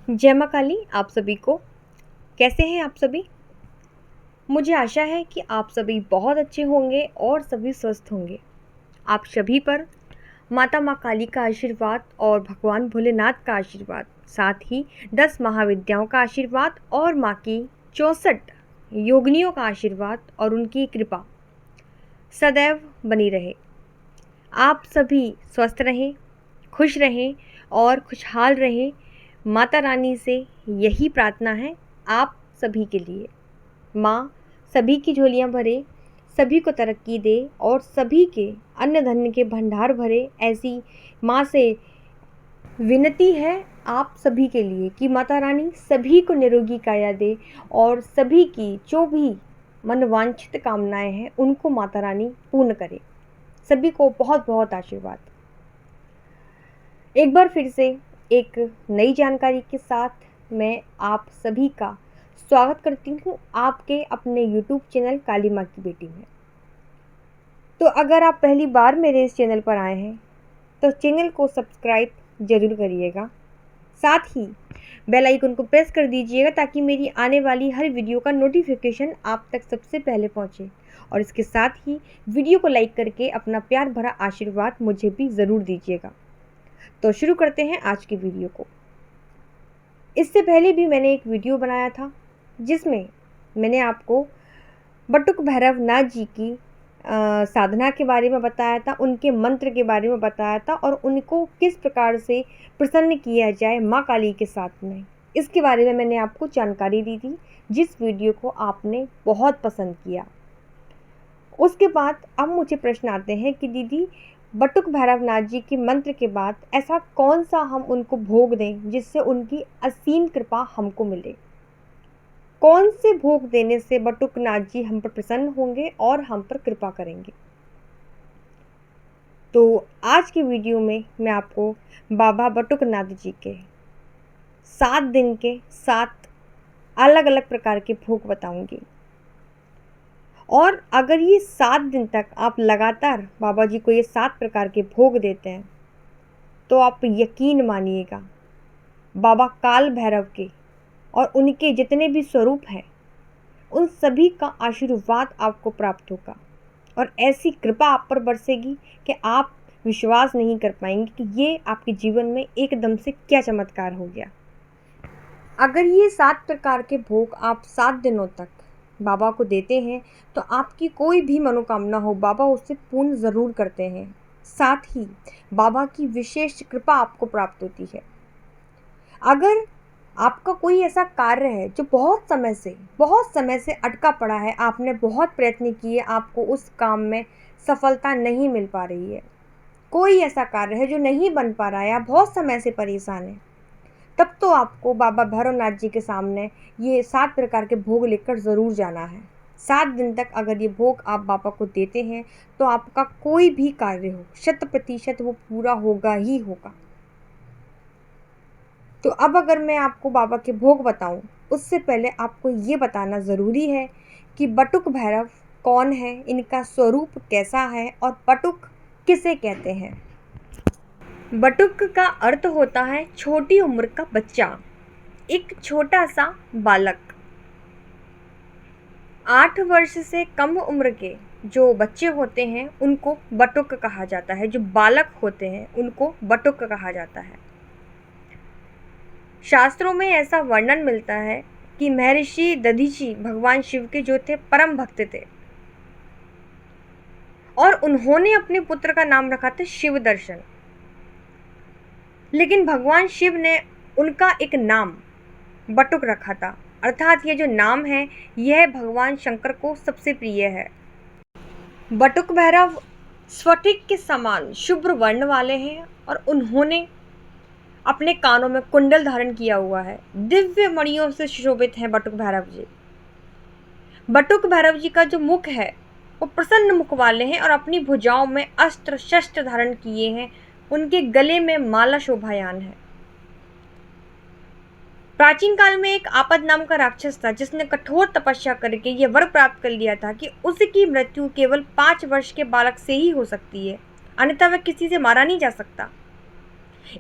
जय माँ काली आप सभी को। कैसे हैं आप सभी? मुझे आशा है कि आप सभी बहुत अच्छे होंगे और सभी स्वस्थ होंगे। आप सभी पर माता माँ काली का आशीर्वाद और भगवान भोलेनाथ का आशीर्वाद, साथ ही 10 महाविद्याओं का आशीर्वाद और माँ की 64 योगिनियों का आशीर्वाद और उनकी कृपा सदैव बनी रहे। आप सभी स्वस्थ रहें, खुश रहें और खुशहाल रहें। माता रानी से यही प्रार्थना है आप सभी के लिए। माँ सभी की झोलियाँ भरे, सभी को तरक्की दे और सभी के अन्न धन्य के भंडार भरे। ऐसी माँ से विनती है आप सभी के लिए कि माता रानी सभी को निरोगी काया दे और सभी की जो भी मनवांछित कामनाएं हैं उनको माता रानी पूर्ण करे। सभी को बहुत बहुत आशीर्वाद। एक बार फिर से एक नई जानकारी के साथ मैं आप सभी का स्वागत करती हूँ आपके अपने YouTube चैनल काली माँ की बेटी में। तो अगर आप पहली बार मेरे इस चैनल पर आए हैं तो चैनल को सब्सक्राइब ज़रूर करिएगा, साथ ही बेल आइकन को प्रेस कर दीजिएगा ताकि मेरी आने वाली हर वीडियो का नोटिफिकेशन आप तक सबसे पहले पहुँचे। और इसके साथ ही वीडियो को लाइक करके अपना प्यार भरा आशीर्वाद मुझे भी ज़रूर दीजिएगा। तो शुरू करते हैं आज की वीडियो को। इससे पहले भी मैंने एक वीडियो बनाया था जिसमें मैंने आपको बटुक भैरवनाथ जी की साधना के बारे में बताया था, उनके मंत्र के बारे में बताया था और उनको किस प्रकार से प्रसन्न किया जाए माँ काली के साथ में, इसके बारे में मैंने आपको जानकारी दी थी, जिस वीडियो को आपने बहुत पसंद किया। उसके बाद अब मुझे प्रश्न आते हैं कि दीदी बटुक भैरवनाथ जी के मंत्र के बाद ऐसा कौन सा हम उनको भोग दें जिससे उनकी असीम कृपा हमको मिले। कौन से भोग देने से बटुकनाथ जी हम पर प्रसन्न होंगे और हम पर कृपा करेंगे। तो आज की वीडियो में मैं आपको बाबा बटुकनाथ जी के 7 दिन के 7 अलग अलग प्रकार के भोग बताऊंगी। और अगर ये 7 दिन तक आप लगातार बाबा जी को ये 7 प्रकार के भोग देते हैं तो आप यकीन मानिएगा बाबा काल भैरव के और उनके जितने भी स्वरूप हैं उन सभी का आशीर्वाद आपको प्राप्त होगा और ऐसी कृपा आप पर बरसेगी कि आप विश्वास नहीं कर पाएंगे कि ये आपके जीवन में एकदम से क्या चमत्कार हो गया। अगर ये 7 प्रकार के भोग आप 7 दिनों तक बाबा को देते हैं तो आपकी कोई भी मनोकामना हो बाबा उससे पूर्ण ज़रूर करते हैं। साथ ही बाबा की विशेष कृपा आपको प्राप्त होती है। अगर आपका कोई ऐसा कार्य है जो बहुत समय से अटका पड़ा है, आपने बहुत प्रयत्न किए, आपको उस काम में सफलता नहीं मिल पा रही है, कोई ऐसा कार्य है जो नहीं बन पा रहा है, आप बहुत समय से परेशान हैं, तब तो आपको बाबा भैरवनाथ जी के सामने ये 7 प्रकार के भोग लेकर ज़रूर जाना है। 7 दिन तक अगर ये भोग आप बाबा को देते हैं तो आपका कोई भी कार्य हो 100% वो पूरा होगा ही होगा। तो अब अगर मैं आपको बाबा के भोग बताऊं, उससे पहले आपको ये बताना ज़रूरी है कि बटुक भैरव कौन है, इनका स्वरूप कैसा है और बटुक किसे कहते हैं। बटुक का अर्थ होता है छोटी उम्र का बच्चा, एक छोटा सा बालक। 8 वर्ष से कम उम्र के जो बच्चे होते हैं उनको बटुक कहा जाता है, जो बालक होते हैं उनको बटुक कहा जाता है। शास्त्रों में ऐसा वर्णन मिलता है कि महर्षि दधीची भगवान शिव के जो थे परम भक्त थे और उन्होंने अपने पुत्र का नाम रखा था शिव दर्शन। लेकिन भगवान शिव ने उनका एक नाम बटुक रखा था, अर्थात ये जो नाम है यह भगवान शंकर को सबसे प्रिय है। बटुक भैरव स्फटिक के समान शुभ्र वर्ण वाले हैं और उन्होंने अपने कानों में कुंडल धारण किया हुआ है, दिव्य मणियों से सुशोभित हैं बटुक भैरव जी। बटुक भैरव जी का जो मुख है वो प्रसन्न मुख वाले हैं और अपनी भुजाओं में अस्त्र शस्त्र धारण किए हैं, उनके गले में माला शोभायान है। प्राचीन काल में एक आपद नाम का राक्षस था जिसने कठोर तपस्या करके यह वर प्राप्त कर लिया था कि उसकी मृत्यु केवल 5 वर्ष के बालक से ही हो सकती है, अन्यथा वह किसी से मारा नहीं जा सकता।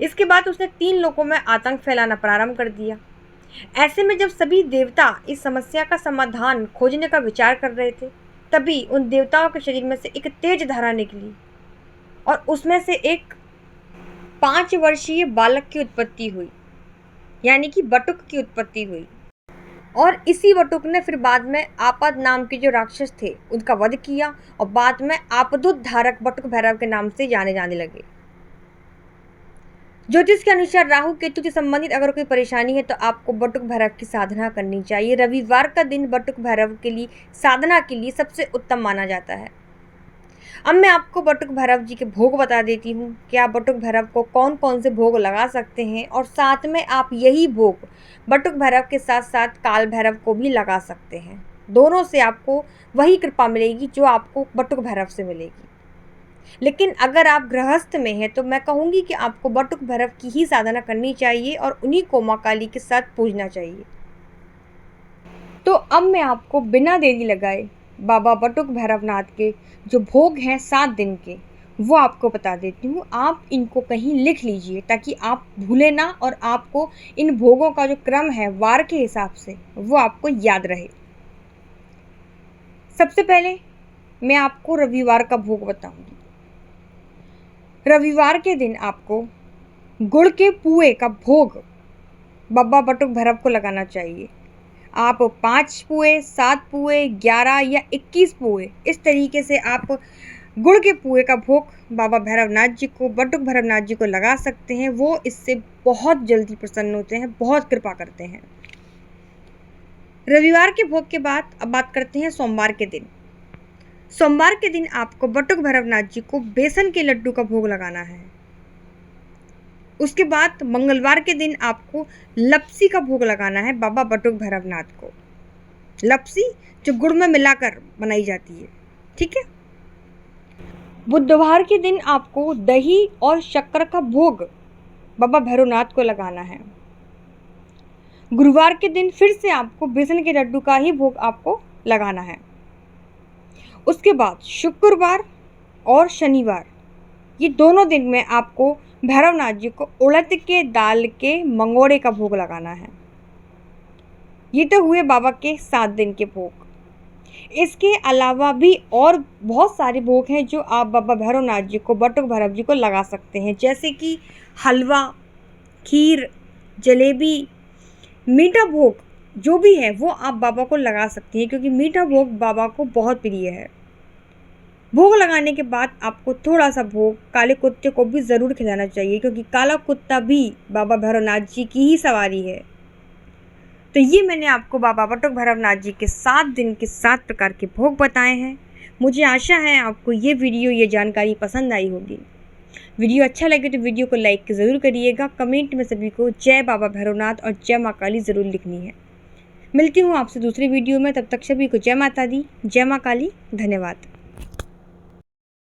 इसके बाद उसने 3 लोकों में आतंक फैलाना प्रारंभ कर दिया। ऐसे में जब सभी देवता इस समस्या का समाधान खोजने का विचार कर रहे थे, तभी उन देवताओं के शरीर में से एक तेज धारा निकली और उसमें से एक 5 वर्षीय बालक की उत्पत्ति हुई, यानी कि बटुक की उत्पत्ति हुई। और इसी बटुक ने फिर बाद में आपद नाम के जो राक्षस थे उनका वध किया और बाद में आपदुत धारक बटुक भैरव के नाम से जाने जाने लगे। ज्योतिष के अनुसार राहु केतु से संबंधित अगर कोई परेशानी है तो आपको बटुक भैरव की साधना करनी चाहिए। रविवार का दिन बटुक भैरव के लिए साधना के लिए सबसे उत्तम माना जाता है। अब मैं आपको बटुक भैरव जी के भोग बता देती हूँ कि आप बटुक भैरव को कौन कौन से भोग लगा सकते हैं, और साथ में आप यही भोग बटुक भैरव के साथ साथ काल भैरव को भी लगा सकते हैं। दोनों से आपको वही कृपा मिलेगी जो आपको बटुक भैरव से मिलेगी। लेकिन अगर आप गृहस्थ में हैं तो मैं कहूँगी कि आपको बटुक भैरव की ही साधना करनी चाहिए और उन्हीं को माँ काली के साथ पूजना चाहिए। तो अब मैं आपको बिना देरी लगाए बाबा बटुक भैरवनाथ के जो भोग हैं 7 दिन के, वो आपको बता देती हूँ। आप इनको कहीं लिख लीजिए ताकि आप भूलें ना और आपको इन भोगों का जो क्रम है वार के हिसाब से वो आपको याद रहे। सबसे पहले मैं आपको रविवार का भोग बताऊंगी। रविवार के दिन आपको गुड़ के पुए का भोग बाबा बटुक भैरव को लगाना चाहिए। आप 5 पुए, 7 पुए, 11 या 21 पुए, इस तरीके से आप गुड़ के पुए का भोग बाबा भैरवनाथ जी को, बटुक भैरवनाथ जी को लगा सकते हैं। वो इससे बहुत जल्दी प्रसन्न होते हैं, बहुत कृपा करते हैं। रविवार के भोग के बाद अब बात करते हैं सोमवार के दिन। सोमवार के दिन आपको बटुक भैरवनाथ जी को बेसन के लड्डू का भोग लगाना है। उसके बाद मंगलवार के दिन आपको लपसी का भोग लगाना है बाबा बटुक भैरवनाथ को। लपसी जो गुड़ में मिलाकर बनाई जाती है, ठीक है। बुधवार के दिन आपको दही और शक्कर का भोग बाबा भैरवनाथ को लगाना है। गुरुवार के दिन फिर से आपको बेसन के लड्डू का ही भोग आपको लगाना है। उसके बाद शुक्रवार और शनिवार, ये दोनों दिन में आपको भैरवनाथ जी को उड़द के दाल के मंगोड़े का भोग लगाना है। ये तो हुए बाबा के 7 दिन के भोग। इसके अलावा भी और बहुत सारे भोग हैं जो आप बाबा भैरवनाथ जी को, बटुक भैरव जी को लगा सकते हैं, जैसे कि हलवा, खीर, जलेबी, मीठा भोग जो भी है वो आप बाबा को लगा सकती हैं, क्योंकि मीठा भोग बाबा को बहुत प्रिय है। भोग लगाने के बाद आपको थोड़ा सा भोग काले कुत्ते को भी ज़रूर खिलाना चाहिए, क्योंकि काला कुत्ता भी बाबा भैरवनाथ जी की ही सवारी है। तो ये मैंने आपको बाबा बटुक भैरवनाथ जी के 7 दिन के 7 प्रकार के भोग बताए हैं। मुझे आशा है आपको ये वीडियो, ये जानकारी पसंद आई होगी। वीडियो अच्छा लगे तो वीडियो को लाइक ज़रूर करिएगा। कमेंट में सभी को जय बाबा भैरवनाथ और जय माँ काली ज़रूर लिखनी है। मिलती हूँ आपसे दूसरी वीडियो में, तब तक सभी को जय माता दी, जय माँ काली, धन्यवाद।